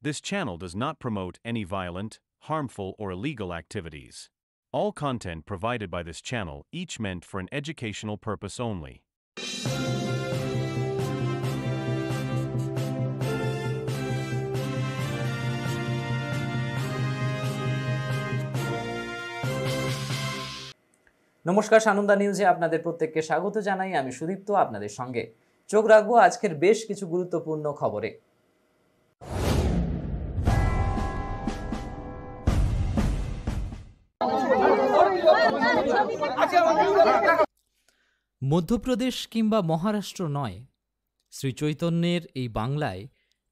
This channel does not promote any violent, harmful, or illegal activities. All content provided by this channel each meant for an educational purpose only. নমস্কার, সানন্দা নিউজে আপনাদের প্রত্যেককে স্বাগত জানাই। আমি সুদীপ্ত আপনাদের সঙ্গে। চোখ রাখবো আজকের বেশ কিছু গুরুত্বপূর্ণ খবরে। মধ্যপ্রদেশ কিংবা মহারাষ্ট্র নয়, শ্রী চৈতন্যের এই বাংলায়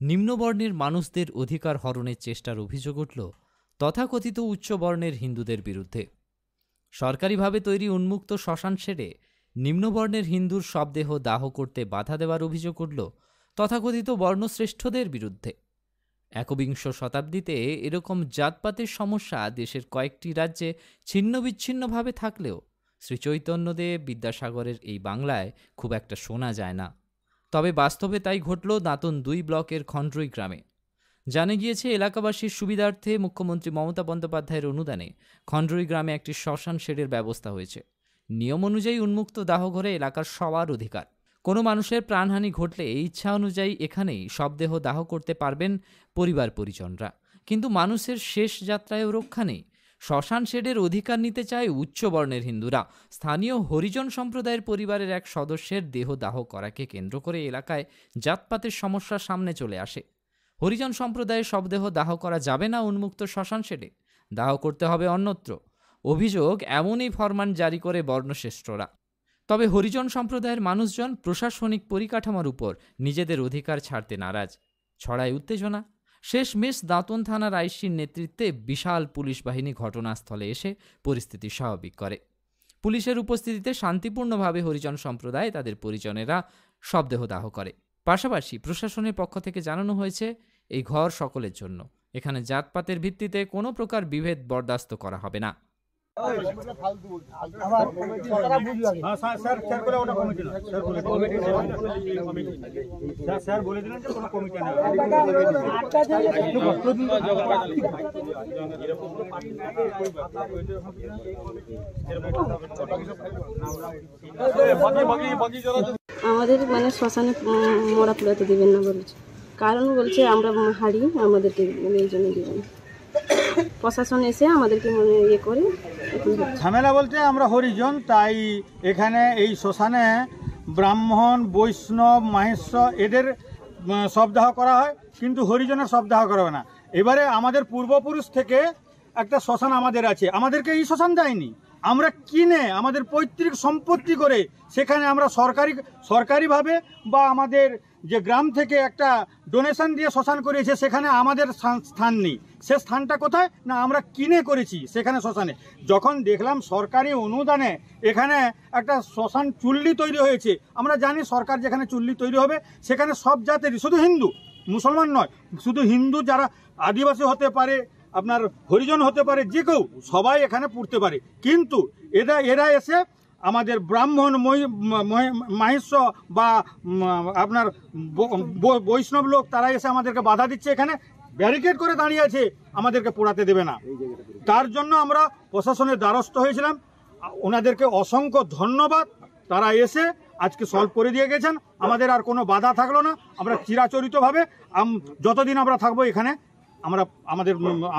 নিম্নবর্ণের মানুষদের অধিকার হরণের চেষ্টার অভিযোগ উঠল তথাকথিত উচ্চবর্ণের হিন্দুদের বিরুদ্ধে। সরকারিভাবে তৈরি উন্মুক্ত শ্মশান শেডে নিম্নবর্ণের হিন্দুর শবদেহ দাহ করতে বাধা দেওয়ার অভিযোগ উঠল তথাকথিত বর্ণশ্রেষ্ঠদের বিরুদ্ধে। একবিংশ শতাব্দীতে এরকম জাতপাতের সমস্যা দেশের কয়েকটি রাজ্যে ছিন্ন বিচ্ছিন্নভাবে থাকলেও শ্রী চৈতন্যদেব বিদ্যাসাগরের এই বাংলায় খুব একটা শোনা যায় না। তবে বাস্তবে তাই ঘটল দাঁতন 2 ব্লকের খন্ডরুই গ্রামে। জানা গিয়েছে, এলাকাবাসীর সুবিধার্থে মুখ্যমন্ত্রী মমতা বন্দ্যোপাধ্যায়ের অনুদানে খন্ডরুই গ্রামে একটি শ্মশান শেডের ব্যবস্থা হয়েছে। নিয়ম অনুযায়ী উন্মুক্ত দাহঘরে এলাকার সবার অধিকার। কোনো মানুষের প্রাণহানি ঘটলে ইচ্ছা অনুযায়ী এখানেই শবদেহ দাহ করতে পারবেন পরিবার পরিজনরা। কিন্তু মানুষের শেষ যাত্রায়ও রক্ষা নেই। শ্মশান শেডের অধিকার নিতে চায় উচ্চবর্ণের হিন্দুরা। স্থানীয় হরিজন সম্প্রদায়ের পরিবারের এক সদস্যের দেহ দাহ করাকে কেন্দ্র করে এলাকায় জাতপাতের সমস্যা সামনে চলে আসে। হরিজন সম্প্রদায়ের শবদেহ দাহ করা যাবে না উন্মুক্ত শ্মশান শেডে, দাহ করতে হবে অন্যত্র। অভিযোগ, এমনই ফরমান জারি করে বর্ণশ্রেষ্ঠরা। তবে হরিজন সম্প্রদায়ের মানুষজন প্রশাসনিক পরিকাঠামোর উপর নিজেদের অধিকার ছাড়তে নারাজ। ছড়ায় উত্তেজনা। শেষমেশ দাঁতন থানার আইসির নেতৃত্বে বিশাল পুলিশ বাহিনী ঘটনাস্থলে এসে পরিস্থিতি স্বাভাবিক করে। পুলিশের উপস্থিতিতে শান্তিপূর্ণভাবে হরিজন সম্প্রদায় তাদের পরিজনেরা শবদেহ দাহ করে। পাশাপাশি প্রশাসনের পক্ষ থেকে জানানো হয়েছে, এই ঘর সকলের জন্য। এখানে জাতপাতের ভিত্তিতে কোনো প্রকার বিভেদ বরদাস্ত করা হবে না। আমাদের মানে শ্মশানে মরা পুরাতে দিবেন না বলছে, কারণ বলছে আমরা হারি, আমাদেরকে এই জন্য দিবেন। প্রশাসন এসে আমাদেরকে মানে ইয়ে করে ঝামেলা বলতে আমরা হরিজন, তাই এখানে এই শ্মশানে ব্রাহ্মণ, বৈষ্ণব, মাহেশ্ব এদের শবদাহ করা হয়, কিন্তু হরিজনের শবদাহ করা হয় না। এবারে আমাদের পূর্বপুরুষ থেকে একটা শ্মশান আমাদের আছে, আমাদেরকে এই শ্মশান দেয়নি। আমরা কিনে আমাদের পৈতৃক সম্পত্তি করে সেখানে আমরা সরকারিভাবে বা আমাদের যে গ্রাম থেকে একটা ডোনেশন দিয়ে শ্মশান করেছে, সেখানে আমাদের স্থান নেই। সে স্থানটা কোথায় না, আমরা কিনে করেছি সেখানে শ্মশানে। যখন দেখলাম সরকারি অনুদানে এখানে একটা শ্মশান চুল্লি তৈরি হয়েছে, আমরা জানি সরকার যেখানে চুল্লি তৈরি হবে সেখানে সব জাতেরই, শুধু হিন্দু মুসলমান নয়, শুধু হিন্দু যারা আদিবাসী হতে পারে, আপনার হরিজন হতে পারে, যে কেউ সবাই এখানে পুড়তে পারে। কিন্তু এরা এসে আমাদের ব্রাহ্মণ, মাহেশ্ব বা আপনার বৈষ্ণব লোক, তারা এসে আমাদেরকে বাধা দিচ্ছে, এখানে ব্যারিকেড করে দাঁড়িয়ে আছে, আমাদেরকে পোড়াতে দেবে না। তার জন্য আমরা প্রশাসনের দ্বারস্থ হয়েছিলাম। ওনাদেরকে অসংখ্য ধন্যবাদ। তারা এসে আজকে সলভ করে দিয়ে গেছেন, আমাদের আর কোনো বাধা থাকলো না। আমরা চিরাচরিতভাবে যতদিন আমরা থাকবো এখানে, আমরা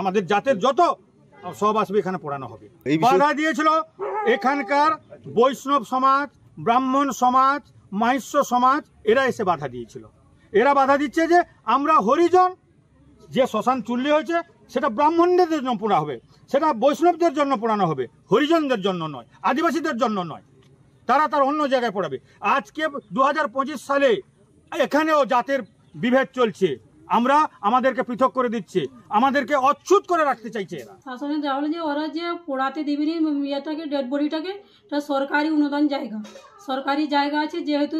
আমাদের জাতের যত সব আসবে এখানে পড়ানো হবে। বাধা দিয়েছিল এখানকার বৈষ্ণব সমাজ, ব্রাহ্মণ সমাজ, মাহেশ্ব সমাজ, এরা এসে বাধা দিয়েছিল। এরা বাধা দিচ্ছে যে আমরা হরিজন, যে শ্মশান চুল্লি হয়েছে সেটা ব্রাহ্মণদের জন্য পোড়া হবে, সেটা বৈষ্ণবদের জন্য পোড়ানো হবে, হরিজনদের জন্য নয়, আদিবাসীদের জন্য নয়। তারা অন্য জায়গায় পড়াবে। আজকে 2025 সালে এখানেও জাতের বিভেদ চলছে, আমরা আমাদেরকে পৃথক করে দিচ্ছে, আমাদেরকে অচ্ছুত করে রাখতে চাইছে এরা। শাসনে যা হলো যে ওরা যে পোড়াতে দিবেনি ইয়েটাকে, ডেড বডিটাকে, এটা সরকারি অনুদান জায়গা, সরকারি জায়গা আছে, যেহেতু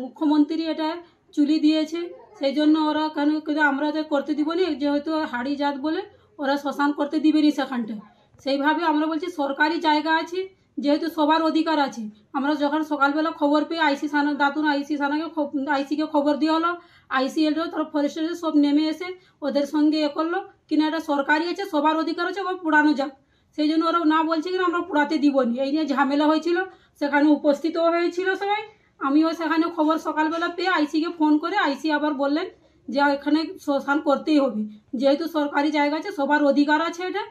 মুখ্যমন্ত্রী এটা চুলি দিয়েছে, সেই জন্য ওরা কেন আমরা করতে দিব না, যেহেতু হাড়ি জাত বলে ওরা শ্মশান করতে দিবেনি সেখানটায়। সেইভাবে আমরা বলছি সরকারি জায়গা আছে, যেহেতু সবার অধিকার আছে। আমরা যখন সকালবেলা খবর পেয়ে আইসিকে খবর দেওয়া হলো, আইসি এলো, তারপর ফরেস্টার সব নেমে এসে ওদের সঙ্গে করলো কিনা এটা সরকারি আছে, সবার অধিকার আছে, ওরা পোড়ানো যাক। সেই জন্য ওরা না বলছে কিনা আমরা পোড়াতে দিবনি, এই নিয়ে ঝামেলা হয়েছিল। সেখানে উপস্থিতও হয়েছিল সবাই। আমিও সেখানে খবর সকালবেলা পেয়ে আইসিকে ফোন করে আইসি আবার বললেন যে এখানে শ্মশান করতেই হবে, যেহেতু সরকারি জায়গা আছে, সবার অধিকার আছে, এটা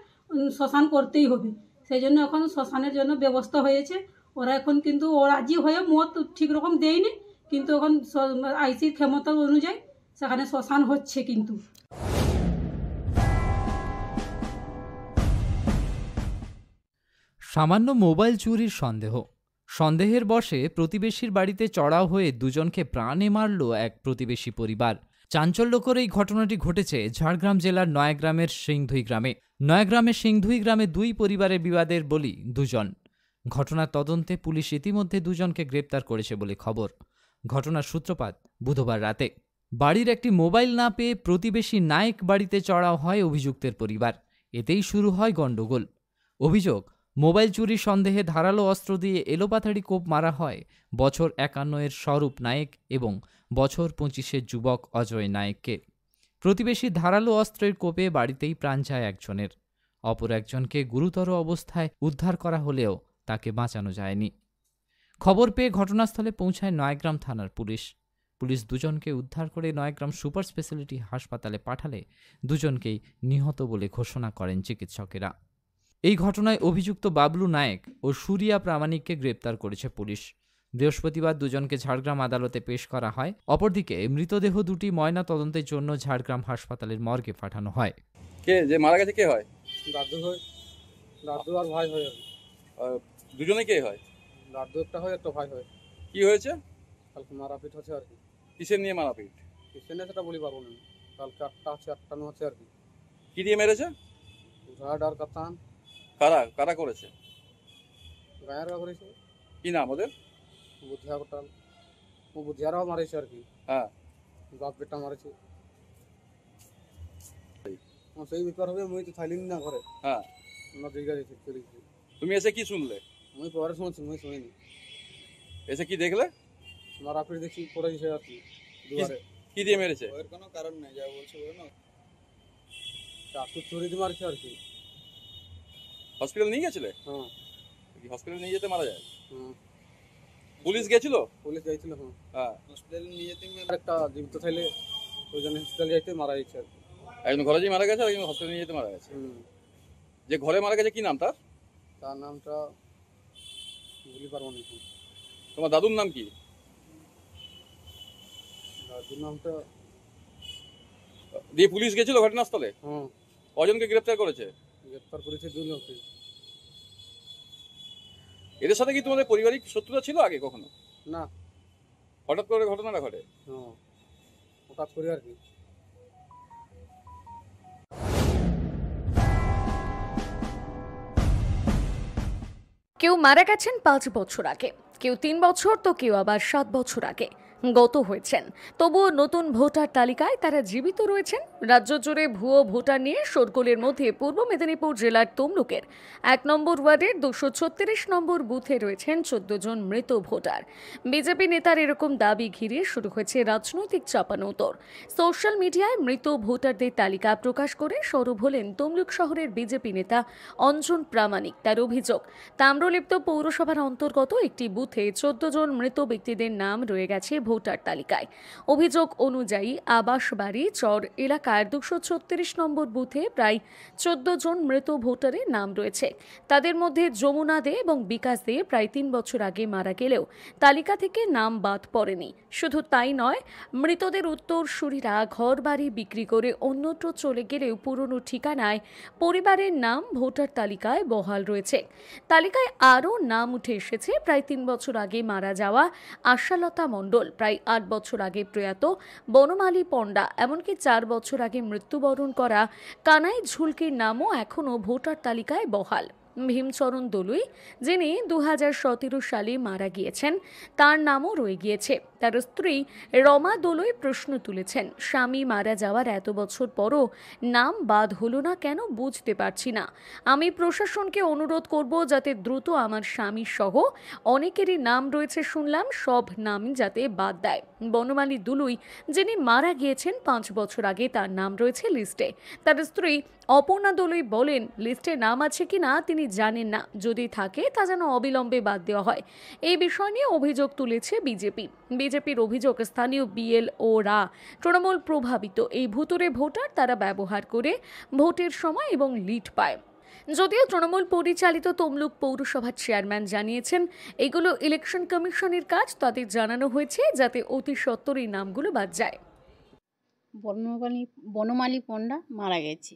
শ্মশান করতেই হবে। সেই জন্য এখন শ্মশানের জন্য ব্যবস্থা হয়েছে। ওরা এখন কিন্তু রাজি হয়ে মত ঠিক রকম দেয়নি, কিন্তু এখন আইসির ক্ষমতা অনুযায়ী সেখানে শ্মশান হচ্ছে। কিন্তু সামান্য মোবাইল চুরির সন্দেহের বশে প্রতিবেশীর বাড়িতে চড়াও হয়ে দুজনকে প্রাণে মারল এক প্রতিবেশী পরিবার। চাঞ্চল্যকর এই ঘটনাটি ঘটেছে ঝাড়গ্রাম জেলার নয়াগ্রামের সিংধুই গ্রামে দুই পরিবারের বিবাদের বলি দুজন। ঘটনার তদন্তে পুলিশ ইতিমধ্যে দুজনকে গ্রেপ্তার করেছে বলে খবর। ঘটনার সূত্রপাত বুধবার রাতে। বাড়ির একটি মোবাইল না পেয়ে প্রতিবেশী নায়েক বাড়িতে চড়াও হয় অভিযুক্তের পরিবার। এতেই শুরু হয় গণ্ডগোল। অভিযোগ, মোবাইল চুরির সন্দেহে ধারালো অস্ত্র দিয়ে এলোপাথাড়ি কোপ মারা হয় বছর 51 স্বরূপ নায়েক এবং বছর 25 যুবক অজয় নায়েককে। প্রতিবেশীর ধারালো অস্ত্রের কোপে বাড়িতেই প্রাণ যায় একজনের। অপর একজনকে গুরুতর অবস্থায় উদ্ধার করা হলেও তাকে বাঁচানো যায়নি। খবর পেয়ে ঘটনাস্থলে পৌঁছায় নয়াগ্রাম থানার পুলিশ দুজনকে উদ্ধার করে নয়াগ্রাম সুপার স্পেশালিটি হাসপাতালে পাঠালে দুজনকেই নিহত বলে ঘোষণা করেন চিকিৎসকেরা। এই ঘটনায় অভিযুক্ত বাবলু নায়েক ও সুরিয়া প্রামাণিককে গ্রেপ্তার করেছে পুলিশ। বৃহস্পতিবার দুজনকে ঝাড়গ্রাম আদালতে পেশ করা হয়। অপরদিকে মৃতদেহ দুটি ময়না তদন্তের জন্য ঝাড়গ্রাম হাসপাতালের মর্গে পাঠানো হয়। কে যে মারা গেছে কে হয়? দাদু আর ভাই হয়। দুজনে কে হয়? দাদু একটা হয়, একটা ভাই হয়। কি হয়েছে? কালকে মারাপিট হচ্ছে আর কি। কিসের নিয়ে মারাপিট? কিসের নিয়ে সেটা বলি পারবো না। কালকে 8টা হচ্ছে আর কি। কি দিয়ে মেরেছে? ঝাড় আর কাতান। কারা করেছে? গায়েরা করেছে। কি নাম ওদের? বুধিয়া গোটাল। ও বুধিয়ারাও মারেছে আর কি। হ্যাঁ, বাপ বেটা মারেছে। সেই ব্যাপার হবে, মুই তো থাইলিন না ঘরে। হ্যাঁ, আমরা জায়গা দিয়েছি চলে। তুমি এসে কি শুনলে? মুই পরে শুনছি, মুই শুনিনি। এসে কি দেখলে? মারাপিট দেখছি করেছে আর কি দুয়ারে। কি দিয়ে মেরেছে? ওর কোনো কারণ নেই, যা বলছে বলে না। চাকু চুরি দিয়ে মারছে আর কি। হসপিটাল নিয়ে গেছিলে? হ্যাঁ। হসপিটাল নিয়ে যেতে মারা যায়? হুম। পুলিশ গেছিল? পুলিশ গেছিল। হ্যাঁ। হসপিটাল নিয়ে যেতে একটা জীবিত থাইলে ওই জন্য হসপিটাল যাইতে মারা গেছে আর কি। একজন ঘরে মারা গেছে আর একজন হসপিটাল নিয়ে যেতে মারা গেছে। যে ঘরে মারা গেছে কি নাম তার? তার নামটা বলি পারবো না। তোমার দাদুর নাম কি? দাদুর নামটা দিয়ে পুলিশ গেছিল ঘটনাস্থলে? হ্যাঁ। কজনকে গ্রেপ্তার করেছে? গ্রেপ্তার করেছে 2 লোককে। এদের সাথে কি তোমাদের পারিবারিক শত্রুতা ছিল আগে কখনো? না, হঠাৎ করে ঘটনাটা ঘটে? হ্যাঁ, হঠাৎ করে আর কি। কেউ মারা গেছেন 5 বছর আগে, কেউ 3 বছর, তো কেউ আবার 7 বছর আগে গত হয়েছেন। তবুও নতুন ভোটার তালিকায় তারা জীবিত রয়েছেন। রাজ্য জুড়ে ভুয়ো ভোটার নিয়ে শোরগোলের মধ্যে পূর্ব মেদিনীপুর জেলার তমলুকের 1 নম্বর ওয়ার্ডের 236 নম্বর বুথে রয়েছেন 14 জন মৃত ভোটার। বিজেপি নেতার এরকম দাবি ঘিরে শুরু হয়েছে রাজনৈতিক চাপানোতর। সোশ্যাল মিডিয়ায় মৃত ভোটারদের তালিকা প্রকাশ করে সরব হলেন তমলুক শহরের বিজেপি নেতা অঞ্জন প্রামাণিক। তার অভিযোগ, তাম্রলিপ্ত পৌরসভার অন্তর্গত একটি বুথে 14 জন মৃত ব্যক্তিদের নাম রয়ে গেছে ভোটার তালিকায়। অভিযোগ অনুযায়ী আবাসবাড়ি চর এলাকার 236 নম্বর বুথে প্রায় 14 জন মৃত ভোটারের নাম রয়েছে। তাদের মধ্যে যমুনা দে এবং বিকাশ দে প্রায় 3 বছর আগে মারা গেলেও তালিকা থেকে নাম বাদ পড়েনি। শুধু তাই নয়, মৃতদের উত্তরসূরিরা ঘর বাড়ি বিক্রি করে অন্যত্র চলে গেলেও পুরনো ঠিকানায় পরিবারের নাম ভোটার তালিকায় বহাল রয়েছে। তালিকায় আরও নাম উঠে এসেছে প্রায় 3 বছর আগে মারা যাওয়া আশালতা মণ্ডল, প্রায় 8 বছর আগে প্রয়াত বনমালী পণ্ডা, এমনকি 4 বছর আগে মৃত্যুবরণ করা কানাই ঝুলকির নামও এখনও ভোটার তালিকায় বহাল। ভীমচরণ দলুই, যিনি 2017 সালে মারা গিয়েছেন, তার নামও রয়ে গিয়েছে। তার স্ত্রী রমা দলুই প্রশ্ন তুলেছেন, স্বামী মারা যাওয়ার এত বছর পরও নাম বাদ হলো না কেন বুঝতে পারছি না। আমি প্রশাসনকে অনুরোধ করব যাতে দ্রুত আমার স্বামী সহ অনেকেরই নাম রয়েছে শুনলাম, সব নামই যাতে বাদ দেয়। বনমালী দুলুই, যিনি মারা গিয়েছেন 5 বছর আগে, তার নাম রয়েছে লিস্টে। তার স্ত্রী অপর্ণা দলুই বলেন, লিস্টে নাম আছে কিনা তিনি জানেন না, যদি থাকে তা যেন অবিলম্বে বাদ দেওয়া হয়। এই বিষয় নিয়ে অভিযোগ তুলেছে বিজেপির অভিযোগ, স্থানীয় বিএলওরা তৃণমূল প্রভাবিত এই ভুতুড়ে ভোটার তারা ব্যবহার করে ভোটের সময় এবং লিড পায়। যদিও তৃণমূল পরিচালিত তমলুক পৌরসভার চেয়ারম্যান জানিয়েছেন এগুলো ইলেকশন কমিশনের কাজ, তাদের জানানো হয়েছে যাতে অতি সত্বর এই নামগুলো বাদ যায়। বনমালী পণ্ডা মারা গেছে,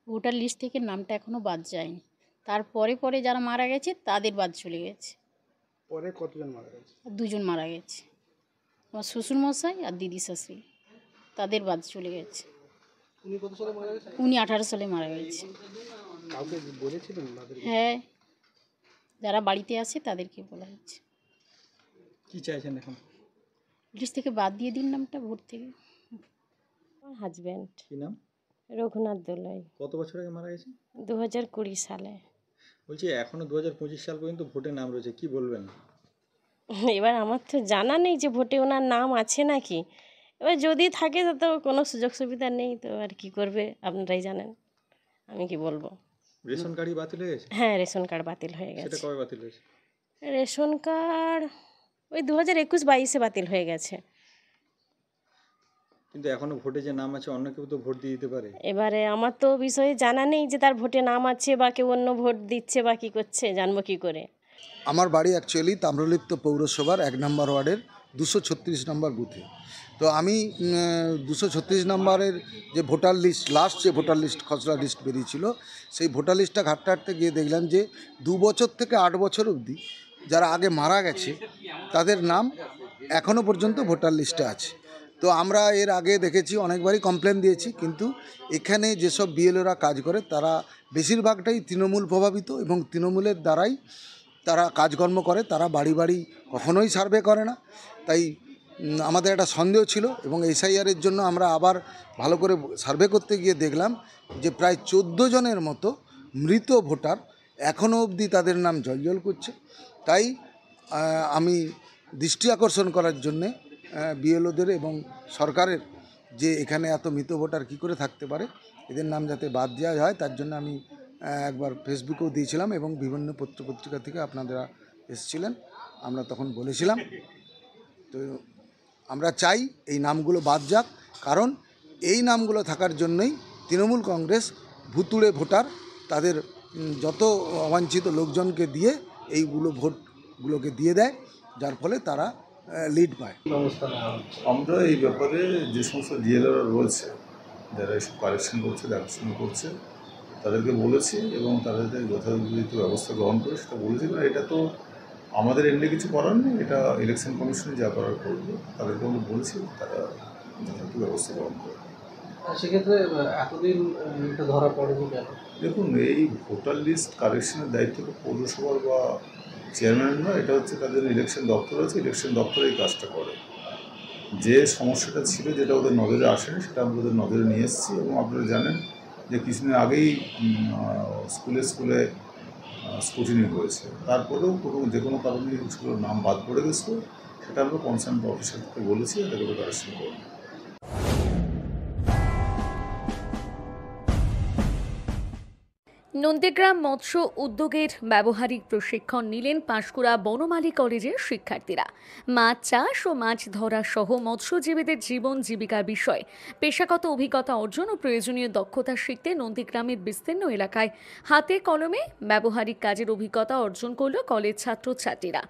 ভোটার লিস্ট থেকে নামটা এখনও বাদ যায়নি। তারপরে যারা মারা গেছে তাদের বাদ চলে গেছে। পরে কতজন মারা গেছে? 2 জন মারা গেছে, আমার শ্বশুরমশাই আর দিদি শাশুড়ি, তাদের বাদ চলে গেছে। উনি কত সালে মারা গেছে? উনি 18 সালে মারা গেছে। কাউকে বলেছিলেন? হ্যাঁ, যারা বাড়িতে আছে তাদেরকে বলা হচ্ছে। কি চাইছেন এখন? লিস্ট থেকে বাদ দিয়ে দিন নামটা ভোট থেকে। আমার হাজব্যান্ড। কি নাম? রঘুনাথ দোলাই। কত বছর আগে মারা গেছে? 2020 সালে। বলছি এখনো 2025 সাল পর্যন্ত ভোটে নাম রয়েছে, কি বলবেন? এবার আমার তো জানা নেই যে ভোটে ওনার নাম আছে নাকি। এবার যদি থাকে তো কোনো সুযোগ সুবিধা নেই, তো আর কি করবে আপনারাই জানেন, আমি কি বলবো। রেশন কার্ডই বাতিল হয়ে গেছে? হ্যাঁ, রেশন কার্ড বাতিল হয়ে সেটা গেছে। কবে বাতিল হয়েছে? রেশন কার্ড ওই 2021-22-এ বাতিল হয়ে গেছে। কিন্তু এখনো ভোটে যে নাম আছে অন্য কেউ তো ভোট দিয়ে দিতে পারে। এবারে আমার তো বিষয়ে জানা নেই যে তার ভোটে নাম আছে বা কেউ অন্য ভোট দিচ্ছে বা কী করছে, জানবো কী করে। আমার বাড়ি অ্যাকচুয়ালি তাম্রলিপ্ত পৌরসভার 1 নম্বর ওয়ার্ডের 236 নম্বর বুথে। তো আমি 236 নম্বরের যে ভোটার লিস্ট, লাস্ট যে ভোটার লিস্ট খসড়া লিস্ট বেরিয়েছিল, সেই ভোটার লিস্টটা ঘাঁটতে গিয়ে দেখলাম যে 2 বছর থেকে 8 বছর অবধি যারা আগে মারা গেছে তাদের নাম এখনও পর্যন্ত ভোটার লিস্টে আছে। তো আমরা এর আগে দেখেছি, অনেকবারই কমপ্লেন দিয়েছি, কিন্তু এখানে যেসব বিএলওরা কাজ করে তারা বেশিরভাগটাই তৃণমূল প্রভাবিত এবং তৃণমূলের দ্বারাই তারা কাজকর্ম করে, তারা বাড়ি বাড়ি কখনোই সার্ভে করে না। তাই আমাদের একটা সন্দেহ ছিল এবং এসআইআরের জন্য আমরা আবার ভালো করে সার্ভে করতে গিয়ে দেখলাম যে প্রায় 14 জনের মতো মৃত ভোটার এখনও অবধি তাদের নাম জ্বলজ্বল করছে। তাই আমি দৃষ্টি আকর্ষণ করার জন্যে বিএলওদের এবং সরকারের যে এখানে এত মৃত ভোটার কী করে থাকতে পারে, এদের নাম যাতে বাদ দেওয়া হয়, তার জন্য আমি একবার ফেসবুকেও দিয়েছিলাম এবং বিভিন্ন পত্রপত্রিকা থেকে আপনারা এসেছিলেন, আমরা তখন বলেছিলাম। তো আমরা চাই এই নামগুলো বাদ যাক, কারণ এই নামগুলো থাকার জন্যই তৃণমূল কংগ্রেস ভুতুড়ে ভোটার তাদের যত অবাঞ্ছিত লোকজনকে দিয়ে এইগুলো ভোটগুলোকে দিয়ে দেয়, যার ফলে তারা লিড পায়। আমরা এই ব্যাপারে যে সমস্ত ডিএলআররা রয়েছে, যারা এসব কালেকশন করছে, দেখাশোনা করছে, তাদেরকে বলেছি এবং তাদের যথাযথ ব্যবস্থা গ্রহণ করে সেটা বলেছি। না, এটা তো আমাদের এমনি কিছু করার নেই, এটা ইলেকশন কমিশনে যা করার করবে, তাদেরকে আমরা বলেছি, তারা যথাযথ ব্যবস্থা গ্রহণ করে। সেক্ষেত্রে এতদিন এটা ধরা পড়েনি কেন? দেখুন, এই ভোটার লিস্ট কালেকশনের দায়িত্ব তো পৌরসভার বা চেয়ারম্যান না, এটা হচ্ছে তাদের ইলেকশন দপ্তর আছে, ইলেকশন দপ্তর এই কাজটা করে। যে সমস্যাটা ছিল, যেটা ওদের নজরে আসেনি, সেটা আমরা ওদের নজরে নিয়ে এসেছি। এবং আপনারা জানেন যে কিছুদিন আগেই স্কুলে স্কুটিনি হয়েছে, তারপরেও যে কোনো কারণে সেগুলোর নাম বাদ পড়ে গেছিলো, সেটা আমরা কনসার্ন অফিসারকে বলেছি, এটাকে কারেকশন করবো। নন্দীগ্রাম মৎস্য উদ্যোগের ব্যবহারিক প্রশিক্ষণ নিলেন পাঁশকুড়া বনমালী কলেজের শিক্ষার্থীরা। মাছ চাষ ও মাছ ধরা সহ মৎস্যজীবীদের জীবন জীবিকার বিষয়ে পেশাগত অভিজ্ঞতা অর্জন ও প্রয়োজনীয় দক্ষতা শিখতে নন্দীগ্রামের বিস্তীর্ণ এলাকায় হাতে কলমে ব্যবহারিক কাজের অভিজ্ঞতা অর্জন করল কলেজ ছাত্রছাত্রীরা।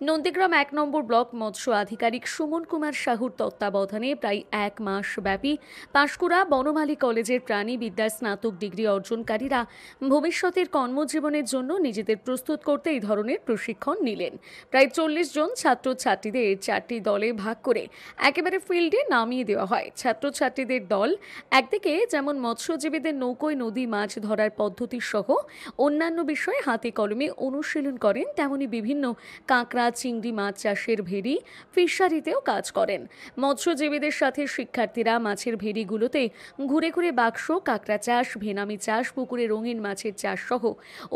নন্দীগ্রাম 1 নম্বর ব্লক মৎস্য আধিকারিক সুমন কুমার সাহুর তত্ত্বাবধানে প্রায় 1 মাস ব্যাপী পাঁশকুড়া বনমালী কলেজের প্রাণীবিদ্যার স্নাতক ডিগ্রি অর্জনকারীরা ভবিষ্যতের কর্মজীবনের জন্য নিজেদের প্রস্তুত করতে এই ধরনের প্রশিক্ষণ নিলেন। প্রায় 40 জন ছাত্রছাত্রীদের 4টি দলে ভাগ করে একেবারে ফিল্ডে নামিয়ে দেওয়া হয়। ছাত্রছাত্রীদের দল একদিকে যেমন মৎস্যজীবীদের নৌকোয় নদী মাছ ধরার পদ্ধতি সহ অন্যান্য বিষয়ে হাতে কলমে অনুশীলন করেন, তেমনি বিভিন্ন কাঁকড়া, চিংড়ি মাছ চাষের ভেড়ি, ফিশারিতেও কাজ করেন। মৎস্যজীবীদের সাথে শিক্ষার্থীরা মাছের ভেড়িগুলোতে ঘুরে ঘুরে বাক্স, কাঁকড়া চাষ, ভেনামি চাষ, পুকুরে রঙিন মাছের চাষ সহ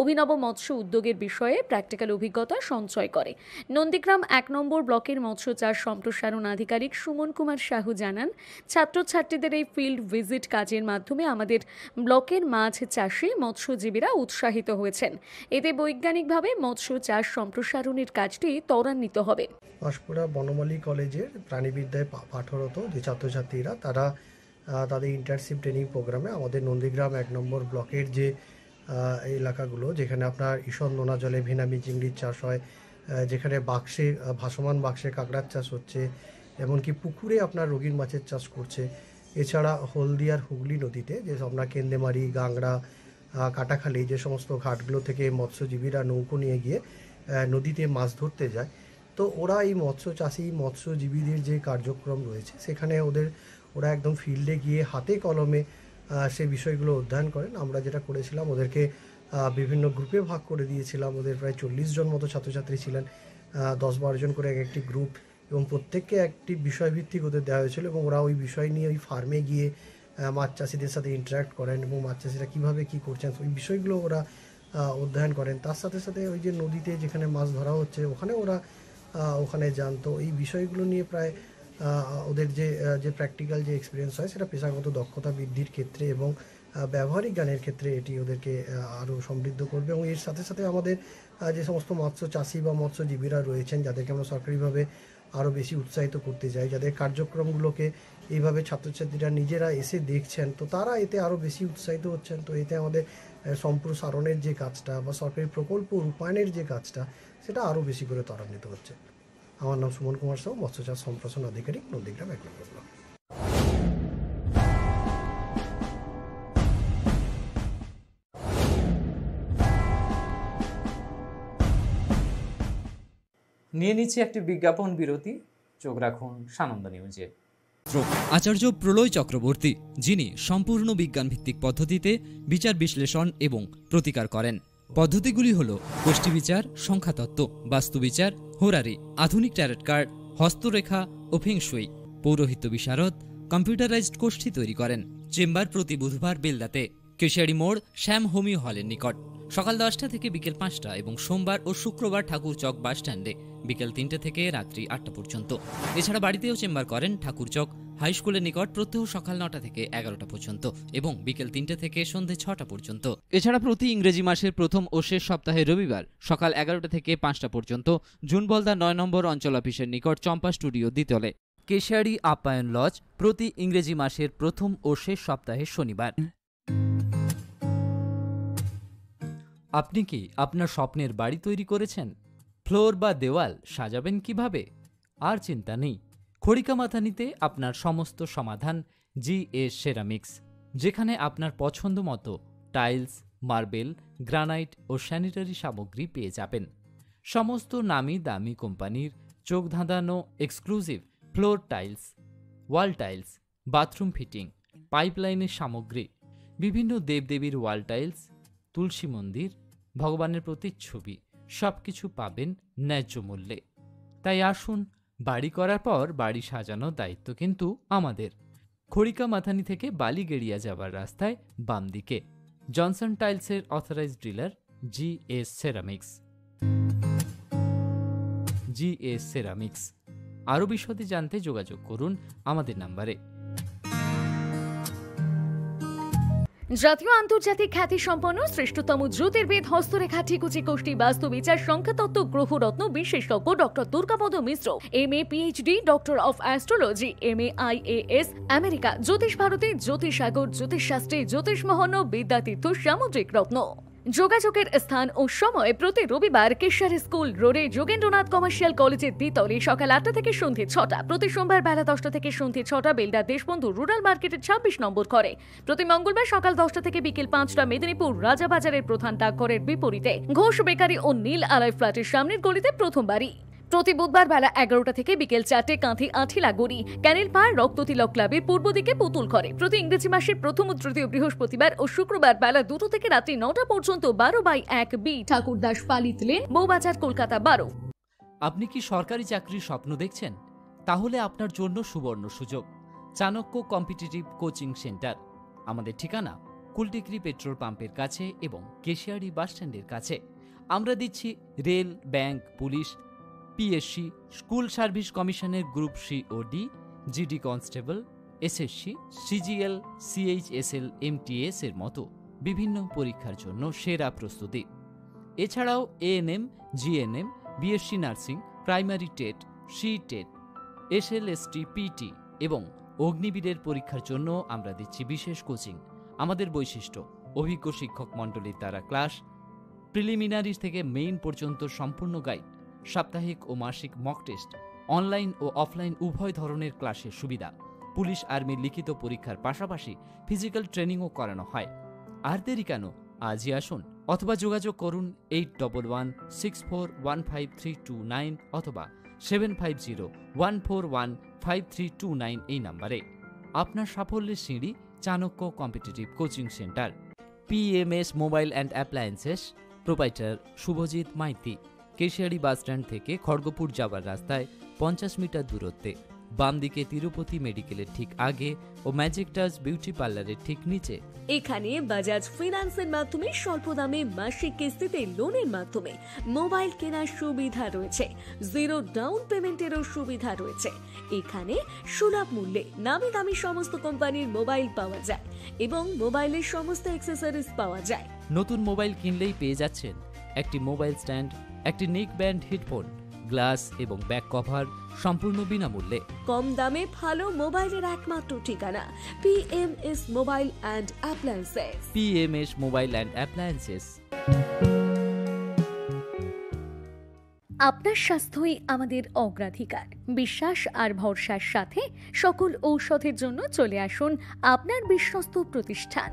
অভিনব মৎস্য উদ্যোগের বিষয়ে প্র্যাকটিক্যাল অভিজ্ঞতা সঞ্চয় করে। নন্দীগ্রাম 1 নম্বর ব্লকের মৎস্য চাষ সম্প্রসারণ আধিকারিক সুমন কুমার সাহু জানান, ছাত্রছাত্রীদের এই ফিল্ড ভিজিট কাজের মাধ্যমে আমাদের ব্লকের মাছ চাষে মৎস্যজীবীরা উৎসাহিত হয়েছেন। এতে বৈজ্ঞানিকভাবে মৎস্য চাষ সম্প্রসারণের কাজটি ত্বরান্বিত হবে। পাঁশকুড়া বনমালী কলেজের প্রাণীবিদ্যায় পাঠরত যে ছাত্রছাত্রীরা তারা তাদের ইন্টার্নশিপ ট্রেনিং প্রোগ্রামে আমাদের নন্দীগ্রাম 1 নম্বর ব্লকের যে এলাকাগুলো যেখানে আপনার ঈষৎ নোনা জলে ভেনামি চিংড়ির চাষ হয়, যেখানে বাক্সে ভাসমান বাক্সে কাঁকড়ার চাষ হচ্ছে, এমনকি পুকুরে আপনার রঙিন মাছের চাষ করছে। এছাড়া হলদিয়ার হুগলি নদীতে যে আপনার কেন্দেমারি, গাংড়া, কাটাখালি যে সমস্ত ঘাটগুলো থেকে মৎস্যজীবীরা নৌকো নিয়ে গিয়ে নদীতে মাছ ধরতে যায়, তো ওরা এই মৎস্য চাষি মৎস্যজীবীদের যে কার্যক্রম রয়েছে সেখানে ওরা একদম ফিল্ডে গিয়ে হাতে কলমে সে বিষয়গুলো অধ্যয়ন করেন। আমরা যেটা করেছিলাম ওদেরকে বিভিন্ন গ্রুপে ভাগ করে দিয়েছিলাম। ওদের প্রায় 40 জন মতো ছাত্রছাত্রী ছিলেন, 10-12 জন করে একটি গ্রুপ, এবং প্রত্যেককে একটি বিষয়ভিত্তিক ওদের দেওয়া হয়েছিল এবং ওরা ওই বিষয় নিয়ে ওই ফার্মে গিয়ে মাছ চাষিদের সাথে ইন্টারাক্ট করেন এবং মাছ চাষিরা কীভাবে কী করছেন ওই বিষয়গুলো ওরা অধ্যয়ন করেন। তার সাথে সাথে ওই যে নদীতে যেখানে মাছ ধরা হচ্ছে ওখানে যান। তো এই বিষয়গুলো নিয়ে প্রায় ওদের যে প্র্যাকটিক্যাল যে এক্সপিরিয়েন্স হয় সেটা পেশাগত দক্ষতা বৃদ্ধির ক্ষেত্রে এবং ব্যবহারিক জ্ঞানের ক্ষেত্রে এটি ওদেরকে আরও সমৃদ্ধ করবে। এবং এর সাথে সাথে আমাদের যে সমস্ত মৎস্য চাষি বা মৎস্যজীবীরা রয়েছেন যাদেরকে আমরা সরকারিভাবে আরও বেশি উৎসাহিত করতে চাই, যাদের কার্যক্রমগুলোকে এইভাবে ছাত্রছাত্রীরা নিজেরা এসে দেখছেন, তো তারা এতে আরও বেশি উৎসাহিত হচ্ছেন। তো এতে আমাদের সম্প্রসারণের যে কাজটা বা সরকারি প্রকল্প রূপায়ণের যে কাজটা সেটা আরও বেশি করে ত্বরান্বিত হচ্ছে। আমার নাম সুমন কুমার সাহু, মৎস্য চাষ সম্প্রসারণ আধিকারিক, নন্দীগ্রাম 1 নম্বর ব্লক। নিয়ে নিচ্ছে একটি বিজ্ঞাপন বিরতি, চোখ রাখুন সানন্দ নিউজে। আচার্য প্রলয় চক্রবর্তী, যিনি সম্পূর্ণ বিজ্ঞানভিত্তিক পদ্ধতিতে বিচার বিশ্লেষণ এবং প্রতিকার করেন। পদ্ধতিগুলি হল গোষ্ঠী বিচার, সংখ্যাতত্ত্ব, বাস্তুবিচার, হোরারি, আধুনিক ট্যারট কার্ড, হস্তরেখা ও ফেংশুই। পৌরোহিত্য বিশারদ, কম্পিউটারাইজড গোষ্ঠী তৈরি করেন। চেম্বার প্রতি বুধবার বেলদাতে, কেশিয়ারি মোড়, শ্যাম হোমিও হলের নিকট, সকাল 10টা থেকে বিকেল 5টা এবং সোমবার ও শুক্রবার ঠাকুরচক বাস স্ট্যান্ডে বিকেল 3টে থেকে রাত্রি 8টা পর্যন্ত। এছাড়া বাড়িতেও চেম্বার করেন ঠাকুরচক হাই স্কুলের নিকট প্রত্যহ সকাল 9টা থেকে 11টা পর্যন্ত এবং বিকেল 3টে থেকে সন্ধ্যে 6টা পর্যন্ত। এছাড়া প্রতি ইংরেজি মাসের প্রথম ও শেষ সপ্তাহে রবিবার সকাল 11টা থেকে 5টা পর্যন্ত জুনবলদা 9 নম্বর অঞ্চল অফিসের নিকট চম্পা স্টুডিও দ্বিতলে। কেশিয়ারি আপ্যায়ন লজ প্রতি ইংরেজি মাসের প্রথম ও শেষ সপ্তাহে শনিবার। আপনি কি আপনার স্বপ্নের বাড়ি তৈরি করেছেন? ফ্লোর বা দেওয়াল সাজাবেন কিভাবে? আর চিন্তা নেই, খড়িকা মাথানিতে আপনার সমস্ত সমাধান GS সেরামিক্স, যেখানে আপনার পছন্দ মতো টাইলস, মার্বেল, গ্রানাইট ও স্যানিটারি সামগ্রী পেয়ে যাবেন। সমস্ত নামি দামি কোম্পানির চোখ ধাঁধানো exclusive floor tiles, wall tiles, bathroom fitting, পাইপলাইনের সামগ্রী, বিভিন্ন দেবদেবীর ওয়াল টাইলস, তুলসী মন্দির, ভগবানের প্রতিচ্ছবি সবকিছু পাবেন ন্যায্য মূল্যে। তাই আসুন, বাড়ি করার পর বাড়ি সাজানোর দায়িত্ব কিন্তু আমাদের। খড়িকা মাথানি থেকে বালিগেড়িয়া যাবার রাস্তায় বাম দিকে জনসন টাইলসের authorised dealer GS ceramics. GS ceramics. আরও বিশদে জানতে যোগাযোগ করুন আমাদের নাম্বারে। জাতীয় আন্তর্জাতিক খ্যাতি সম্পন্ন শ্রেষ্ঠতম জ্যোতির্বিদ, হস্তরেখা, ঠিকুচি, কোষ্ঠী, বাস্তু বিচার, সংখ্যাতত্ত্ব, গ্রহরত্ন বিশেষজ্ঞ doctor Durgapada Mishra, MA PhD, doctor of astrology, MA IAS, America, জ্যোতিষ ভারতী, জ্যোতিষ সাগর, জ্যোতিষ শাস্ত্রী, জ্যোতিষ মহন্ন, বিদ্যাতীর্থ, সামুদ্রিক রত্ন। যোগাযোগের স্থান ও সময় প্রতি রবিবার কেশিয়ারি স্কুল রোডে যোগেন্দ্রনাথ কমার্শিয়াল কলেজের দ্বিতলে সকাল 8টা থেকে সন্ধ্যে 6টা, প্রতি সোমবার বেলা 10টা থেকে সন্ধ্যে 6টা বেলদা দেশবন্ধু রুরাল মার্কেটের 26 নম্বর ঘরে, প্রতি মঙ্গলবার সকাল 10টা থেকে বিকেল 5টা মেদিনীপুর রাজাবাজারের প্রধান ডাকঘরের বিপরীতে ঘোষ বেকারি ও নীল আলাই ফ্ল্যাটের সামনের গলিতে প্রথম বাড়ি। প্রতি বুধবার বেলা 11টা থেকে বিকেল 4টে কাঁথি আঠিলা গড়ি ক্যানেল পাড় রক্ততিলক ক্লাবের পূর্ব দিকে পুতুল ঘরে, প্রতি ইংরেজি মাসের প্রথম ও তৃতীয় বৃহস্পতিবার ও শুক্রবার বেলা 2টো থেকে রাত্রি 9টা পর্যন্ত 12/1 বি ঠাকুরদাস পালিত লেন, বউবাজার, কলকাতা 12। আপনি কি সরকারি চাকরির স্বপ্ন দেখছেন? তাহলে আপনার জন্য সুবর্ণ সুযোগ। Chanakya competitive coaching centre. আমাদের ঠিকানা কুলটিকরি পেট্রোল পাম্পের কাছে এবং কেশিয়ারি বাসস্ট্যান্ডের কাছে। আমরা দিচ্ছি rail, bank, police, PSC, school service কমিশনের গ্রুপ সি ও D, GD constable, SSC, CGL, CHSL, MTS এর মতো বিভিন্ন পরীক্ষার জন্য সেরা প্রস্তুতি। এছাড়াও ANM, GNM, BSc nursing, primary TET, C TET, SLST, PT এবং অগ্নিবীরের পরীক্ষার জন্য আমরা দিচ্ছি বিশেষ কোচিং। আমাদের বৈশিষ্ট্য: অভিজ্ঞ শিক্ষক মণ্ডলীর দ্বারা ক্লাস, প্রিলিমিনারি থেকে মেইন পর্যন্ত সম্পূর্ণ গাইড, সাপ্তাহিক ও মাসিক মক টেস্ট, অনলাইন ও অফলাইন উভয় ধরনের ক্লাসের সুবিধা। পুলিশ আর্মির লিখিত পরীক্ষার পাশাপাশি ফিজিক্যাল ট্রেনিংও করানো হয়। আর দেরি কেন? আজই আসুন অথবা যোগাযোগ করুন 8164153329 অথবা 7501415329 এই নাম্বারে। আপনার সাফল্যের সিঁড়ি Chanakya competitive coaching centre. PMS mobile and appliances, proprietor Shubhajit Maiti, Keshiary bus stand থেকে খড়গপুর যাওয়ার রাস্তায় 50 মিটার দূরত্বে, বাম দিকে তিরুপতি মেডিকেলের ঠিক আগে ও ম্যাজিক টাচ বিউটি পার্লারের ঠিক নিচে। এখানে বাজাজ ফিন্যান্সের মাধ্যমে স্বল্প দামে মাসিক কিস্তিতে লোনের মাধ্যমে মোবাইল কেনার সুবিধা রয়েছে, জিরো ডাউন পেমেন্টেরও সুবিধা রয়েছে। এখানে সুলভ মূল্যে নামি দামি সমস্ত কোম্পানির মোবাইল পাওয়া যায় এবং মোবাইলের সমস্ত অ্যাক্সেসরিজ পাওয়া যায়। নতুন মোবাইল কিনলেই পেয়ে যাচ্ছেন একটি মোবাইল স্ট্যান্ড, একটি নেক ব্যান্ড হেডফোন, গ্লাস এবং ব্যাক কভার সম্পূর্ণ বিনামূল্যে। কম দামে ভালো মোবাইলের একমাত্র ঠিকানা PMS mobile and appliances. PMS mobile and appliances. আপনার স্বাস্থ্যই আমাদের অগ্রাধিকার। বিশ্বাস আর ভরসার সাথে সকল ঔষধের জন্য চলে আসুন আপনার বিশ্বস্ত প্রতিষ্ঠান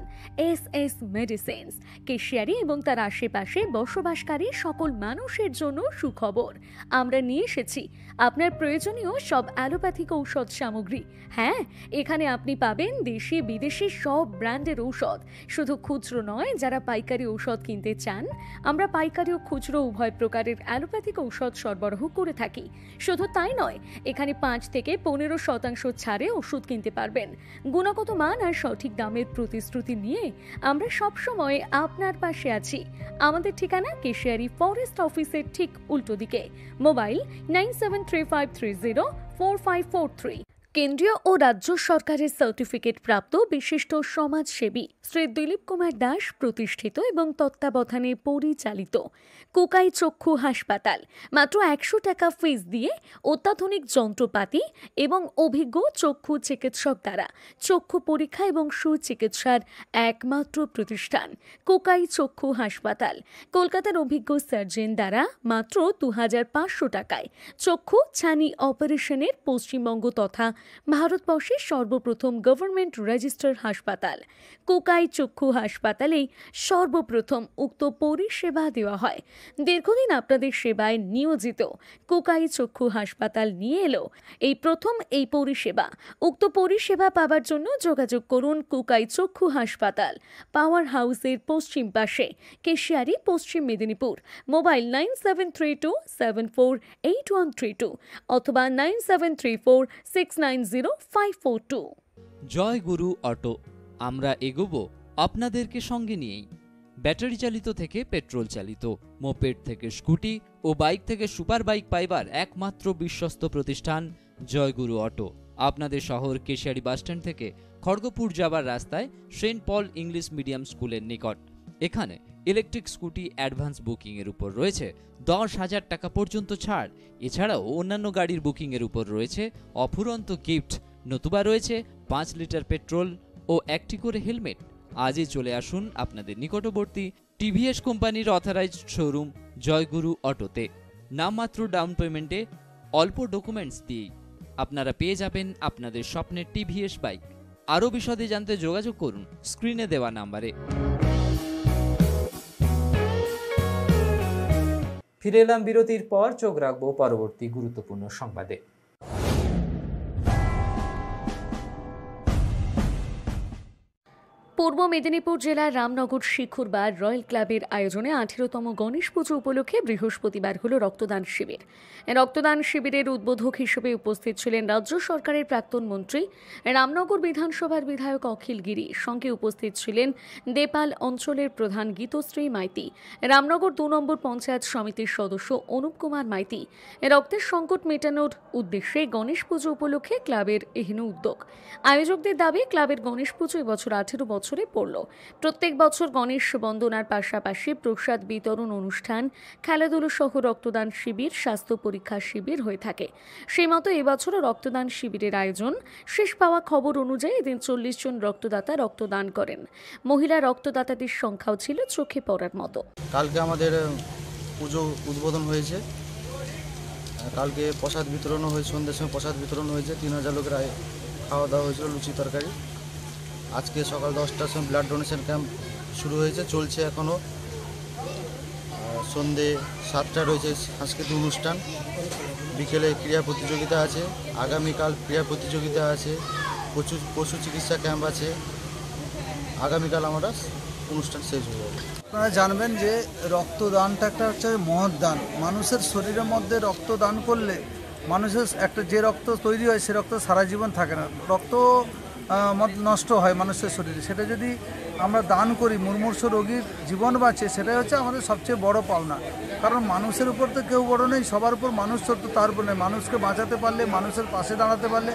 এসএস মেডিসিনস। কেশিয়ারি এবং তার আশেপাশে বসবাসকারী সকল মানুষের জন্য সুখবর। আমরা নিয়ে এসেছি আপনার প্রয়োজনীয় সব অ্যালোপ্যাথিক ঔষধ সামগ্রী। হ্যাঁ, এখানে আপনি পাবেন দেশি বিদেশি সব ব্র্যান্ডের ঔষধ। শুধু খুচরো নয়, যারা পাইকারি ঔষধ কিনতে চান, আমরা পাইকারি ও খুচরো উভয় প্রকারের অ্যালোপ্যাথিক ঔষধ সরবরাহ করে থাকি। শুধু তাই নয়, এখানে 5 থেকে 15% ছাড়ে ওষুধ কিনতে পারবেন। গুণগত মান আর সঠিক দামের প্রতিশ্রুতি নিয়ে আমরা সবসময় আপনার পাশে আছি। আমাদের ঠিকানা কেশিয়ারি ফরেস্ট অফিসের ঠিক উল্টো দিকে। মোবাইল 9735304543। কেন্দ্রীয় ও রাজ্য সরকারের সার্টিফিকেট প্রাপ্ত বিশিষ্ট সমাজসেবী শ্রী দিলীপ কুমার দাস প্রতিষ্ঠিত এবং তত্ত্বাবধানে পরিচালিত কোকাই চক্ষু হাসপাতাল মাত্র 100 টাকা ফিস দিয়ে অত্যাধুনিক যন্ত্রপাতি এবং অভিজ্ঞ চক্ষু চিকিৎসক দ্বারা চক্ষু পরীক্ষা এবং সুচিকিৎসার একমাত্র প্রতিষ্ঠান কোকাই চক্ষু হাসপাতাল। কলকাতার অভিজ্ঞ সার্জন দ্বারা মাত্র 2500 টাকায় চক্ষু ছানি অপারেশনের পশ্চিমবঙ্গ তথা ভারতবর্ষের সর্বপ্রথম গভর্নমেন্ট রেজিস্টার হাসপাতাল। কোকাই চক্ষু হাসপাতালে সর্বপ্রথম উক্ত পরিষেবা দেওয়া হয়। দীর্ঘদিন আপনাদের সেবায় নিয়োজিত কোকাই চক্ষু হাসপাতাল নিয়ে এলো এই প্রথম এই পরিষেবা। উক্ত পরিষেবা পাওয়ার জন্য যোগাযোগ করুন কোকাই চক্ষু হাসপাতাল, পাওয়ার হাউসের পশ্চিম পাশে, কেশিয়ারি, পশ্চিম মেদিনীপুর। মোবাইল 9732748132 অথবা 9734690542। জয় গুরু অটো, আমরা এগোবো আপনাদেরকে সঙ্গে নিয়েই। ব্যাটারি চালিত থেকে পেট্রোল চালিত, মোপেড থেকে স্কুটি ও বাইক থেকে সুপার বাইক পাইবার একমাত্র বিশ্বস্ত প্রতিষ্ঠান জয়গুরু অটো। আপনাদের শহর কেশিয়ারি বাসস্ট্যান্ড থেকে খড়গপুর যাবার রাস্তায় সেন্ট পল ইংলিশ মিডিয়াম স্কুলের নিকট। এখানে ইলেকট্রিক স্কুটি অ্যাডভান্স বুকিংয়ের উপর রয়েছে 10,000 টাকা পর্যন্ত ছাড়। এছাড়াও অন্যান্য গাড়ির বুকিংয়ের উপর রয়েছে অফুরন্ত গিফট, নতুবা রয়েছে 5 লিটার পেট্রোল ও 1টি করে হেলমেট। আজই চলে আসুন আপনাদের নিকটবর্তী টিভিএস কোম্পানির অথরাইজড শোরুম জয়গুরু অটোতে। নামমাত্র ডাউন পেমেন্টে অল্প ডকুমেন্টস দিয়েই আপনারা পেয়ে যাবেন আপনাদের স্বপ্নের টিভিএস বাইক। আরও বিশদে জানতে যোগাযোগ করুন স্ক্রিনে দেওয়া নাম্বারে। ফিরে এলাম বিরতির পর, চোখ রাখবো পরবর্তী গুরুত্বপূর্ণ সংবাদে। পূর্ব মেদিনীপুর জেলার রামনগর শিখুরবার রয়্যাল ক্লাবের আয়োজনে 18তম গণেশ পুজো উপলক্ষে বৃহস্পতিবার হল রক্তদান শিবির। রক্তদান শিবিরের উদ্বোধক হিসেবে উপস্থিত ছিলেন রাজ্য সরকারের প্রাক্তন মন্ত্রী, রামনগর বিধানসভার বিধায়ক অখিল গিরি। সঙ্গে উপস্থিত ছিলেন দেপাল অঞ্চলের প্রধান গীতশ্রী মাইতি, রামনগর 2 নম্বর পঞ্চায়েত সমিতির সদস্য অনুপ কুমার মাইতি। রক্তের সংকট মেটানোর উদ্দেশ্যে গণেশ পুজো উপলক্ষে ক্লাবের এহেন উদ্যোগ। আয়োজকদের দাবি, ক্লাবের গণেশ পুজো এবছর 18 বছরে পড়ল। প্রত্যেক বছর গণেশ বন্দনার পাশাপাশি প্রসাদ বিতরণ অনুষ্ঠান, খেলাধুলো সহ রক্তদান শিবির, স্বাস্থ্য পরীক্ষা শিবির হয়ে থাকে। সেই মতো এবছরও রক্তদান শিবিরের আয়োজন। শেষ পাওয়া খবর অনুযায়ী এদিন 40 জন রক্তদাতা রক্তদান করেন। মহিলা রক্তদাতাদের সংখ্যাও ছিল চোখে পড়ার মতো। কালকে আমাদের পুজো উদ্বোধন হয়েছে, কালকে প্রসাদ বিতরণও হয়েছে, সন্ধ্যের সময় প্রসাদ বিতরণ হয়েছে। 3000 লোকের খাওয়া দাওয়া হয়েছিল, লুচি তরকারি। আজকে সকাল 10টার সময় ব্লাড ডোনেশন ক্যাম্প শুরু হয়েছে, চলছে এখনও। সন্ধে 7টা রয়েছে সাংস্কৃতিক অনুষ্ঠান, বিকেলে ক্রীড়া প্রতিযোগিতা আছে, আগামীকাল ক্রীড়া প্রতিযোগিতা আছে, পশু চিকিৎসা ক্যাম্প আছে। আগামীকাল আমরা অনুষ্ঠান শেষ হয়ে যাবে। আপনারা জানবেন যে রক্তদানটা একটা হচ্ছে মহৎ দান। মানুষের শরীরের মধ্যে রক্তদান করলে মানুষের একটা যে রক্ত তৈরি হয় সে রক্ত সারা জীবন থাকে না, রক্ত নষ্ট হয় মানুষের শরীরে। সেটা যদি আমরা দান করি, মুমূর্ষু রোগীর জীবন বাঁচে, সেটাই হচ্ছে আমাদের সবচেয়ে বড় পাওনা। কারণ মানুষের উপর তো কেউ বড় নেই, সবার উপর মানুষ ছোট, তার উপর নেই। মানুষকে বাঁচাতে পারলে, মানুষের পাশে দাঁড়াতে পারলে,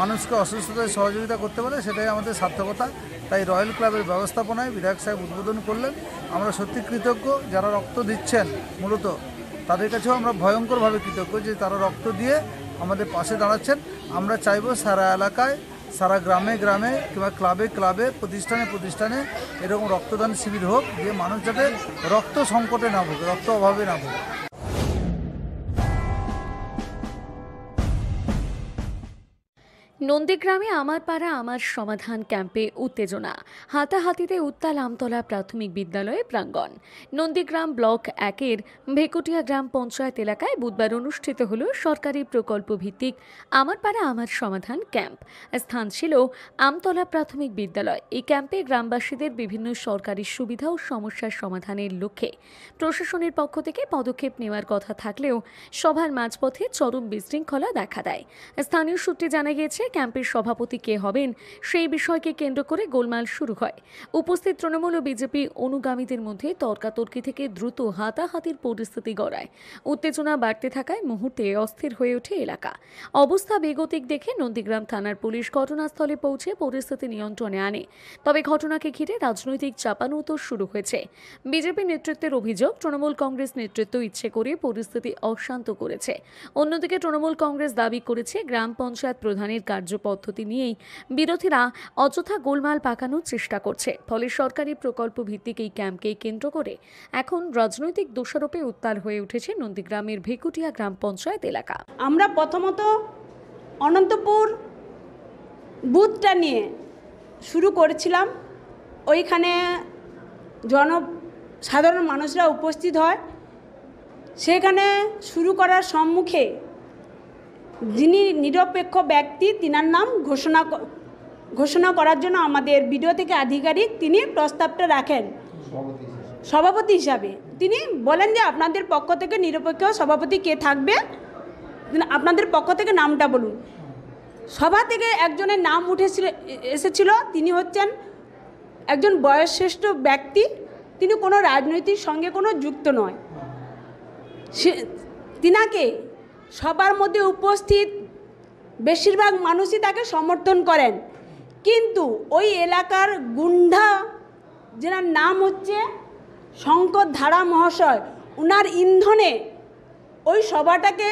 মানুষকে অসুস্থতায় সহযোগিতা করতে পারলে সেটাই আমাদের সার্থকতা। তাই রয়্যাল ক্লাবের ব্যবস্থাপনায় বিধায়ক সাহেব উদ্বোধন করলেন। আমরা সত্যি কৃতজ্ঞ, যারা রক্ত দিচ্ছেন মূলত তাদের কাছেও আমরা ভয়ঙ্করভাবে কৃতজ্ঞ যে তারা রক্ত দিয়ে আমাদের পাশে দাঁড়াচ্ছেন। আমরা চাইব সারা এলাকায়, সারা গ্রামে গ্রামে কিংবা ক্লাবে ক্লাবে, প্রতিষ্ঠানে প্রতিষ্ঠানে এরকম রক্তদান শিবির হোক, যে মানুষ যাতে রক্ত সংকটে না ভোগে, রক্ত অভাবে না ভোগে। নন্দীগ্রামে আমার পাড়া আমার সমাধান ক্যাম্পে উত্তেজনা, হাতাহাতিতে উত্তাল আমতলা প্রাথমিক বিদ্যালয়ে প্রাঙ্গণ। নন্দীগ্রাম ব্লক 1-এর ভেকুটিয়া গ্রাম পঞ্চায়েত এলাকায় বুধবার অনুষ্ঠিত হল সরকারি প্রকল্প ভিত্তিক আমার পাড়া আমার সমাধান ক্যাম্প। স্থান ছিল আমতলা প্রাথমিক বিদ্যালয়। এই ক্যাম্পে গ্রামবাসীদের বিভিন্ন সরকারি সুবিধা ও সমস্যার সমাধানের লক্ষ্যে প্রশাসনের পক্ষ থেকে পদক্ষেপ নেওয়ার কথা থাকলেও সভার মাঝপথে চরম বিশৃঙ্খলা দেখা দেয়। স্থানীয় সূত্রে জানা গিয়েছে, ক্যাম্পের সভাপতি কে হবেন সেই বিষয়কে কেন্দ্র করে গোলমাল শুরু হয়। উপস্থিত তৃণমূল ও বিজেপি অনুগামীদের মধ্যে তর্কাতর্কি থেকে দ্রুত হাতাহাতির পরিস্থিতি গড়ায়। উত্তেজনা বাড়তে থাকায় মুহূর্তে অস্থির হয়ে ওঠে এলাকা। অবস্থা বেগতিক দেখে নন্দীগ্রাম থানার পুলিশ ঘটনাস্থলে পৌঁছে পরিস্থিতি নিয়ন্ত্রণে আনে। তবে ঘটনাকে ঘিরে রাজনৈতিক চাপানুতর শুরু হয়েছে। বিজেপি নেতৃত্বের অভিযোগ, তৃণমূল কংগ্রেস নেতৃত্ব ইচ্ছে করে পরিস্থিতি অশান্ত করেছে। অন্যদিকে তৃণমূল কংগ্রেস দাবি করেছে, গ্রাম পঞ্চায়েত প্রধানের কার্যপদ্ধতি নিয়েই বিরোধীরা অযথা গোলমাল পাকানোর চেষ্টা করছে। ফলে সরকারি প্রকল্প ভিত্তিক এই ক্যাম্পকে কেন্দ্র করে এখন রাজনৈতিক দোষারোপে উত্তাল হয়ে উঠেছে নন্দীগ্রামের ভেকুটিয়া গ্রাম পঞ্চায়েত এলাকা। আমরা প্রথমত অনন্তপুর বুথটা নিয়ে শুরু করেছিলাম। ওইখানে সাধারণ মানুষরা উপস্থিত হয়। সেখানে শুরু করার সম্মুখে যিনি নিরপেক্ষ ব্যক্তি, তিনার নাম ঘোষণা করার জন্য আমাদের বিডিও থেকে আধিকারিক তিনি প্রস্তাবটা রাখেন সভাপতি হিসাবে। তিনি বলেন যে আপনাদের পক্ষ থেকে নিরপেক্ষ সভাপতি কে থাকবে, আপনাদের পক্ষ থেকে নামটা বলুন। সভা থেকে একজনের নাম এসেছিল, তিনি হচ্ছেন একজন বয়োজ্যেষ্ঠ ব্যক্তি, তিনি কোনো রাজনৈতিক সঙ্গে কোনো যুক্ত নয়। তিনাকে সবার মধ্যে উপস্থিত বেশিরভাগ মানুষই তাকে সমর্থন করেন। কিন্তু ওই এলাকার গুন্ডা যেনার নাম হচ্ছে শঙ্কর ধারা মহাশয়, উনার ইন্ধনে ওই সভাটাকে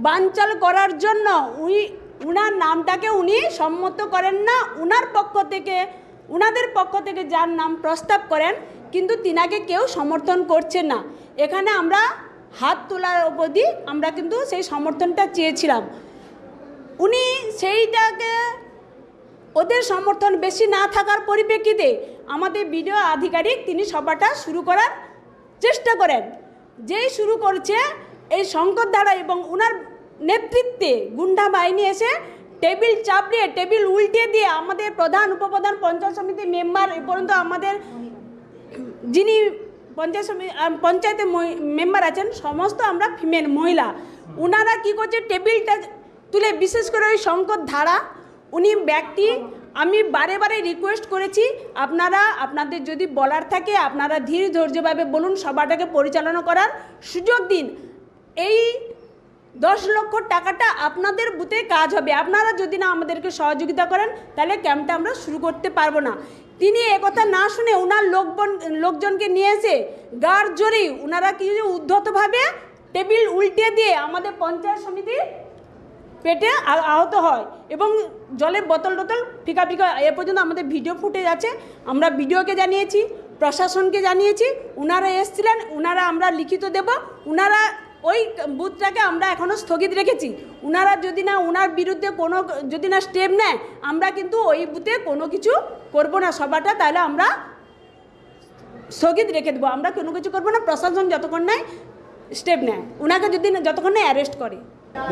বানচাল করার জন্য উনার নামটাকে উনি সম্মত করেন না। উনাদের পক্ষ থেকে যার নাম প্রস্তাব করেন কিন্তু তিনাকে কেউ সমর্থন করছে না। এখানে আমরা হাত তোলার অবধি আমরা কিন্তু সেই সমর্থনটা চেয়েছিলাম। উনি সেইটাকে ওদের সমর্থন বেশি না থাকার পরিপ্রেক্ষিতে আমাদের বিডিও আধিকারিক তিনি সভাটা শুরু করার চেষ্টা করেন। যেই শুরু করছে এই শঙ্কর ধারা এবং ওনার নেতৃত্বে গুন্ডা বাহিনী এসে টেবিল চাপড়িয়ে টেবিল উল্টে দিয়ে আমাদের প্রধান উপপ্রধান পঞ্চায়েত সমিতি মেম্বার এ পর্যন্ত আমাদের যিনি পঞ্চায়েতে মেম্বার আছেন সমস্ত আমরা ফিমেল মহিলা, ওনারা কী করছে টেবিলটা তুলে, বিশেষ করে ওই শঙ্কর ধারা উনি ব্যক্তি, আমি বারে বারে রিকোয়েস্ট করেছি আপনারা আপনাদের যদি বলার থাকে আপনারা ধীর ধৈর্যভাবে বলুন, সভাটাকে পরিচালনা করার সুযোগ দিন। এই 10 লক্ষ টাকাটা আপনাদের বুথে কাজ হবে, আপনারা যদি না আমাদেরকে সহযোগিতা করেন তাহলে ক্যাম্পটা আমরা শুরু করতে পারবো না। তিনি একথা না শুনে ওনার লোকজনকে নিয়ে এসে গার জোরেই ওনারা কি উদ্ধতভাবে টেবিল উল্টে দিয়ে আমাদের পঞ্চায়েত সমিতি পেটে আহত হয় এবং জলের বোতল ফিকা ফিকা এ পর্যন্ত আমাদের ভিডিও ফুটেজ আছে, আমরা ভিডিওকে জানিয়েছি, প্রশাসনকে জানিয়েছি, ওনারা এসেছিলেন, ওনারা আমরা লিখিত দেব, ওনারা ওই বুথটাকে আমরা এখনও স্থগিত রেখেছি। ওনারা যদি না ওনার বিরুদ্ধে কোনো যদি না স্টেপ নেয় আমরা কিন্তু ওই বুথে কোনো কিছু করব না সভাটা, তাহলে আমরা স্থগিত রেখে দেবো, আমরা কোনো কিছু করবো না প্রশাসন যতক্ষণ নেয় স্টেপ নেয়, ওনাকে যদি যতক্ষণ নেয় অ্যারেস্ট করে।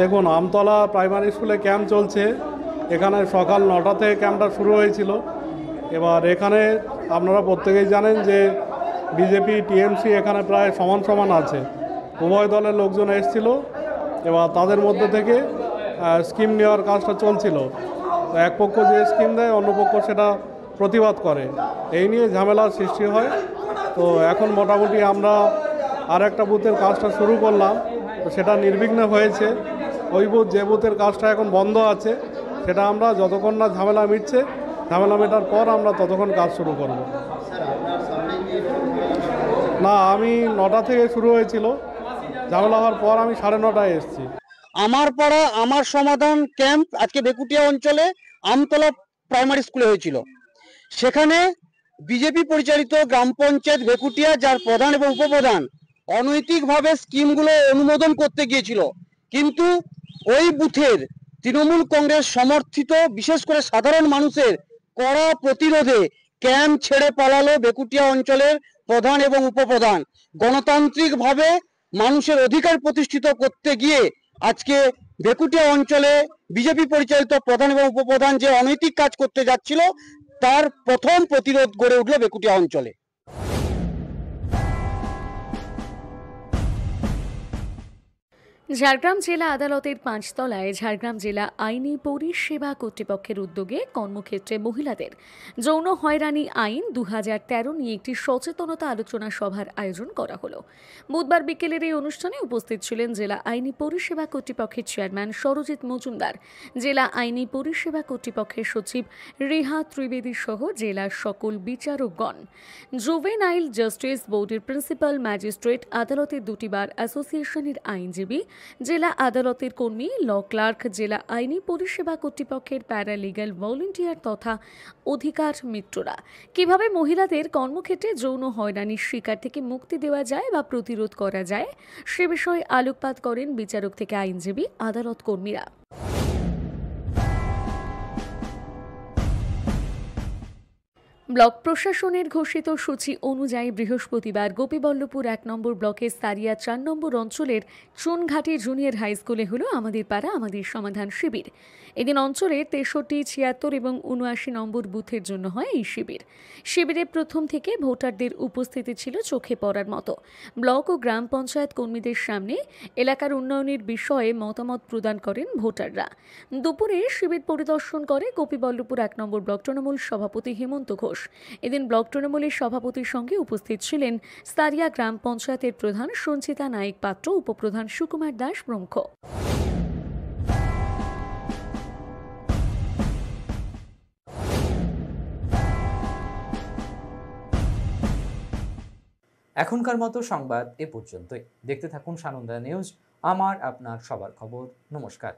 দেখুন, আমতলা প্রাইমারি স্কুলে ক্যাম্প চলছে, এখানে সকাল 9টা থেকে ক্যাম্পটা শুরু হয়েছিল। এবার এখানে আপনারা প্রত্যেকেই জানেন যে বিজেপি টিএমসি এখানে প্রায় সমান সমান আছে, উভয় দলের লোকজন এসেছিল। এবার তাদের মধ্যে থেকে স্কিম নেওয়ার কাজটা চলছিল, এক পক্ষ যে স্কিম দেয় অন্য পক্ষ সেটা প্রতিবাদ করে, এই নিয়ে ঝামেলার সৃষ্টি হয়। তো এখন মোটামুটি আমরা আর একটা বুথের কাজটা শুরু করলাম, তো সেটা নির্বিঘ্নে হয়েছে। ওই বুথ যে বুথের কাজটা এখন বন্ধ আছে সেটা আমরা যতক্ষণ না ঝামেলা মিটছে, ঝামেলা মেটার পর আমরা ততক্ষণ কাজ শুরু করব। না, আমি 9টা থেকে শুরু হয়েছিল, ঝামেলা হওয়ার পর আমি 9:30টায় এসেছি। আমার পাড়া আমার সমাধান ক্যাম্প আজকে বেকুটিয়া অঞ্চলে আমতলা প্রাইমারি স্কুলে হয়েছিল। সেখানে বিজেপি পরিচালিত গ্রাম পঞ্চায়েত বেকুটিয়া, যার প্রধান এবং উপপ্রধান অনৈতিকভাবে স্কিমগুলো অনুমোদন করতে গিয়েছিল, কিন্তু ওই বুথের তৃণমূল কংগ্রেস সমর্থিত বিশেষ করে সাধারণ মানুষের কড়া প্রতিরোধে ক্যাম্প ছেড়ে পালালো বেকুটিয়া অঞ্চলের প্রধান এবং উপপ্রধান। গণতান্ত্রিকভাবে মানুষের অধিকার প্রতিষ্ঠিত করতে গিয়ে আজকে বেকুটিয়া অঞ্চলে বিজেপি পরিচালিত প্রধান এবং উপপ্রধান যে অনৈতিক কাজ করতে যাচ্ছিল তার প্রথম প্রতিরোধ গড়ে উঠল বেকুটিয়া অঞ্চলে। ঝাড়গ্রাম জেলা আদালতের 5 তলায় ঝাড়গ্রাম জেলা আইনি পরিষেবা কর্তৃপক্ষের উদ্যোগে কর্মক্ষেত্রে মহিলাদের যৌন হয়রানি আইন 2013 নিয়ে একটি সচেতনতা আলোচনা সভার আয়োজন করা হলো। বুধবার বিকেলের এই অনুষ্ঠানে উপস্থিত ছিলেন জেলা আইনি পরিষেবা কর্তৃপক্ষের চেয়ারম্যান সরজিৎ মজুমদার, জেলা আইনি পরিষেবা কর্তৃপক্ষের সচিব রেহা ত্রিবেদী সহ জেলার সকল বিচারকগণ। জুভেনাইল জাস্টিস বোর্ডের প্রিন্সিপাল ম্যাজিস্ট্রেট, আদালতের 2টি বার অ্যাসোসিয়েশনের আইনজীবী, জেলা আদালতের কর্মী, ল ক্লার্ক, জেলা আইনি পরিষেবা কর্তৃপক্ষের প্যারালিগ্যাল ভলেন্টিয়ার তথা অধিকার মিত্ররা কিভাবে মহিলাদের কর্মক্ষেত্রে যৌন হয়রানির শিকার থেকে মুক্তি দেওয়া যায় বা প্রতিরোধ করা যায় সে বিষয়ে আলোকপাত করেন বিচারক থেকে আইনজীবী, আদালত কর্মীরা। ব্লক প্রশাসনের ঘোষিত সূচি অনুযায়ী বৃহস্পতিবার গোপীবল্লভপুর 1 নম্বর ব্লকের সারিয়া 4 নম্বর অঞ্চলের চুনঘাটি জুনিয়র হাই স্কুলে হলো আমাদের পাড়া আমাদের সমাধান শিবির। এদিন অঞ্চলের 63, 76 এবং 79 নম্বর বুথের জন্য হয় এই শিবির। শিবিরে প্রথম থেকে ভোটারদের উপস্থিতি ছিল চোখে পড়ার মতো। ব্লক ও গ্রাম পঞ্চায়েত কর্মীদের সামনে এলাকার উন্নয়নের বিষয়ে মতামত প্রদান করেন ভোটাররা। দুপুরে শিবির পরিদর্শন করে গোপীবল্লভপুর 1 নম্বর ব্লক তৃণমূল সভাপতি হেমন্ত ঘোষ। এদিন ব্লক তৃণমূলের সভাপতির সঙ্গে উপস্থিত ছিলেন সারিয়া গ্রাম পঞ্চায়েতের প্রধান সঞ্চিতা নায়ক পাত্র, উপপ্রধান সুকুমার দাস প্রমুখ। এখনকার মতো সংবাদ এ পর্যন্তই। দেখতে থাকুন সানন্দা নিউজ, আমার আপনার সবার খবর। নমস্কার।